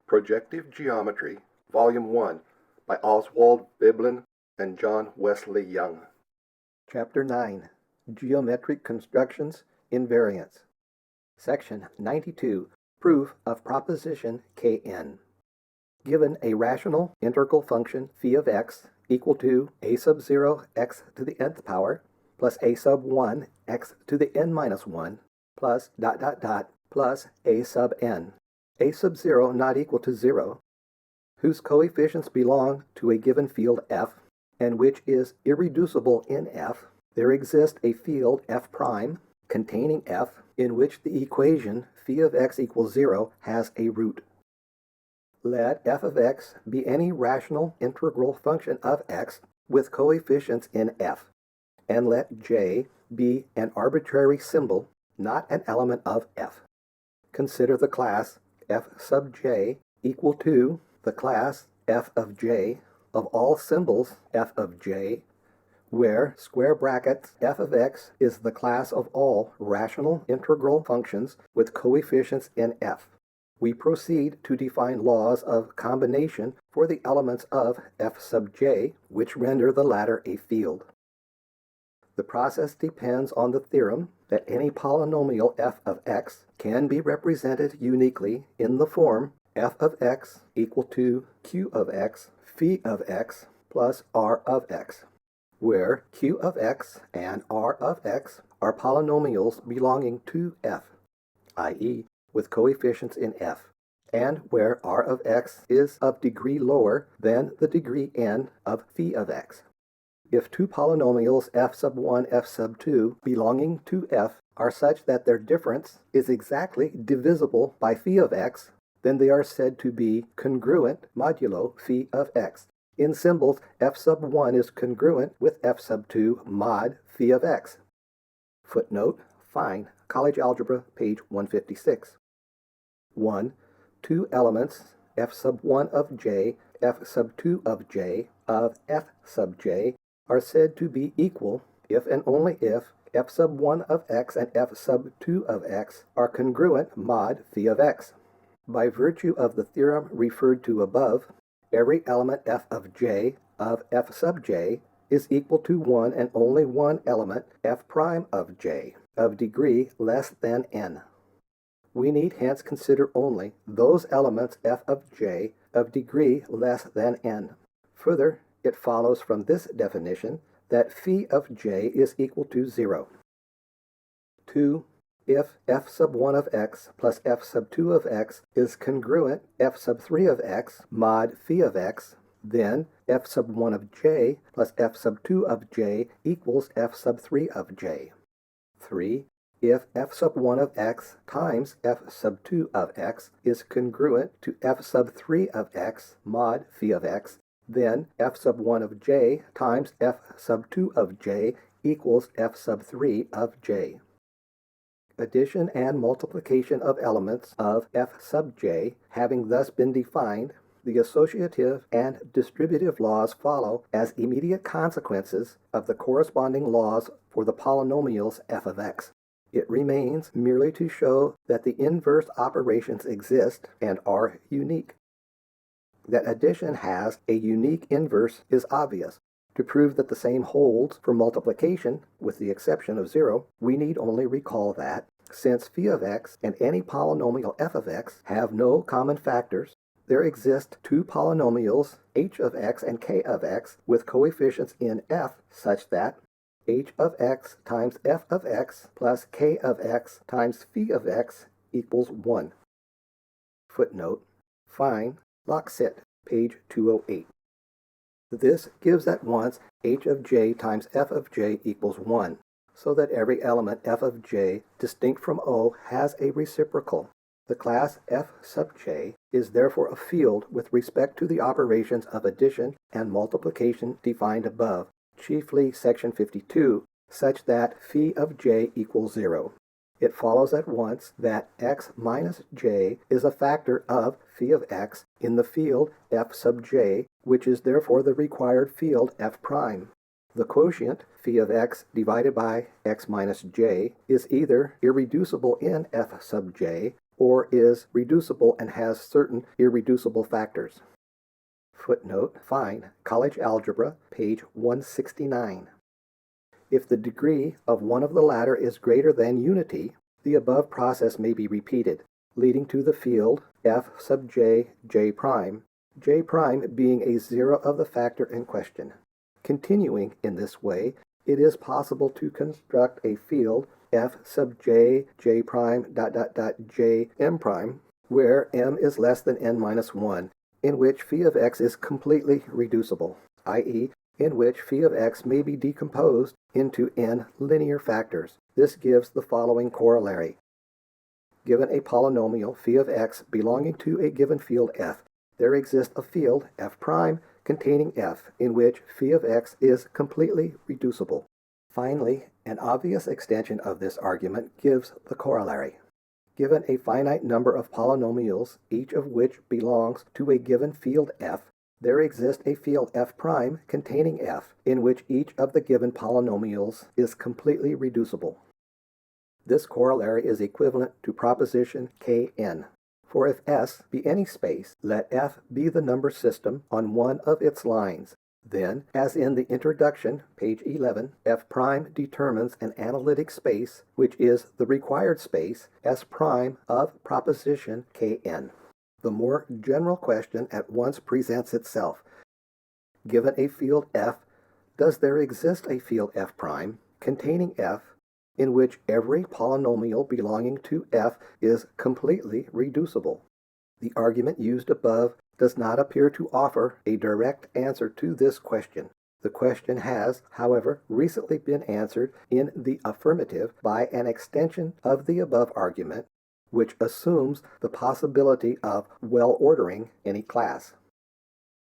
Projective Geometry, Volume 1, by Oswald, Veblen, and John Wesley Young. Chapter 9, Geometric Constructions, Invariants. Section 92, Proof of Proposition Kn. Given a rational integral function phi of x equal to a sub 0 x to the nth power plus a sub 1 x to the n minus 1 plus plus a sub n, a sub 0 not equal to 0, whose coefficients belong to a given field f, and which is irreducible in f, there exists a field f prime containing f in which the equation phi of x equals 0 has a root. Let f of x be any rational integral function of x with coefficients in f, and let j be an arbitrary symbol, not an element of f. Consider the class f sub j equal to the class f of j of all symbols f of j, where square brackets f of x is the class of all rational integral functions with coefficients in f. We proceed to define laws of combination for the elements of f sub j, which render the latter a field. The process depends on the theorem that any polynomial f of x can be represented uniquely in the form f of x equal to q of x phi of x plus r of x, where q of x and r of x are polynomials belonging to f, i.e., with coefficients in f, and where r of x is of degree lower than the degree n of phi of x. If two polynomials f sub 1, f sub 2 belonging to f are such that their difference is exactly divisible by phi of x, then they are said to be congruent modulo phi of x. In symbols, f sub 1 is congruent with f sub 2 mod phi of x. Footnote, Fine, College Algebra, page 156. 1. Two elements, f sub 1 of j, f sub 2 of j, of f sub j, are said to be equal if and only if f sub 1 of x and f sub 2 of x are congruent mod phi of x. By virtue of the theorem referred to above, every element f of j of f sub j is equal to one and only one element f prime of j of degree less than n. We need hence consider only those elements f of j of degree less than n. Further, it follows from this definition that phi of j is equal to 0. 2. If f sub 1 of x plus f sub 2 of x is congruent f sub 3 of x mod phi of x, then f sub 1 of j plus f sub 2 of j equals f sub 3 of j. 3. If f sub 1 of x times f sub 2 of x is congruent to f sub 3 of x mod phi of x, then f sub 1 of j times f sub 2 of j equals f sub 3 of j. Addition and multiplication of elements of f sub j having thus been defined, the associative and distributive laws follow as immediate consequences of the corresponding laws for the polynomials f of x. It remains merely to show that the inverse operations exist and are unique. That addition has a unique inverse is obvious. To prove that the same holds for multiplication, with the exception of 0, we need only recall that, since phi of x and any polynomial f of x have no common factors, there exist two polynomials h of x and k of x with coefficients in f such that h of x times f of x plus k of x times phi of x equals 1. Footnote, Fine, Locksit, page 208. This gives at once h of j times f of j equals 1, so that every element f of j distinct from O has a reciprocal. The class f sub j is therefore a field with respect to the operations of addition and multiplication defined above, chiefly section 52, such that phi of j equals 0. It follows at once that x minus j is a factor of phi of x in the field f sub j, which is therefore the required field f prime. The quotient phi of x divided by x minus j is either irreducible in f sub j or is reducible and has certain irreducible factors. Footnote, find College Algebra, page 169. If the degree of one of the latter is greater than unity, the above process may be repeated, leading to the field f sub j, j prime being a zero of the factor in question. Continuing in this way, it is possible to construct a field f sub j, j prime, j m prime, where m is less than n minus 1, in which phi of x is completely reducible, i.e., in which phi of x may be decomposed into n linear factors. This gives the following corollary. Given a polynomial phi of x belonging to a given field f, there exists a field f prime containing f in which phi of x is completely reducible. Finally, an obvious extension of this argument gives the corollary. Given a finite number of polynomials, each of which belongs to a given field f, there exists a field f prime containing f in which each of the given polynomials is completely reducible. This corollary is equivalent to proposition Kn. For if S be any space, let F be the number system on one of its lines. Then, as in the introduction, page 11, F prime determines an analytic space, which is the required space, S prime of proposition Kn. The more general question at once presents itself. Given a field F, does there exist a field F prime containing F in which every polynomial belonging to f is completely reducible? The argument used above does not appear to offer a direct answer to this question. The question has, however, recently been answered in the affirmative by an extension of the above argument, which assumes the possibility of well-ordering any class.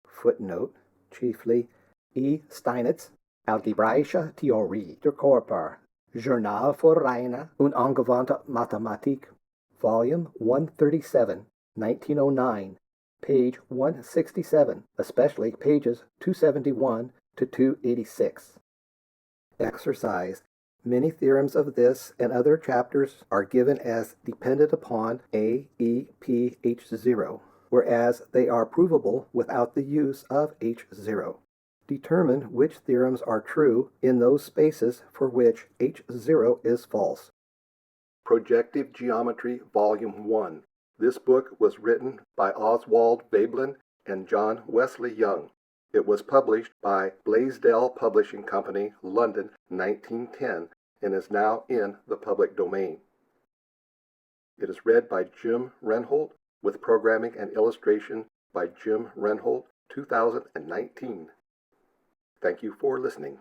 Footnote, chiefly E. Steinitz, Algebraische Theorie der Körper, Journal für reine und angewandte Mathematik, Volume 137, 1909, page 167, especially pages 271 to 286. Exercise. Many theorems of this and other chapters are given as dependent upon A, E, P, H0, whereas they are provable without the use of H0. Determine which theorems are true in those spaces for which H0 is false. Projective Geometry, Volume 1. This book was written by Oswald Veblen and John Wesley Young. It was published by Blaisdell Publishing Company, London, 1910, and is now in the public domain. It is read by Jim Renhold, with programming and illustration by Jim Renhold, 2019. Thank you for listening.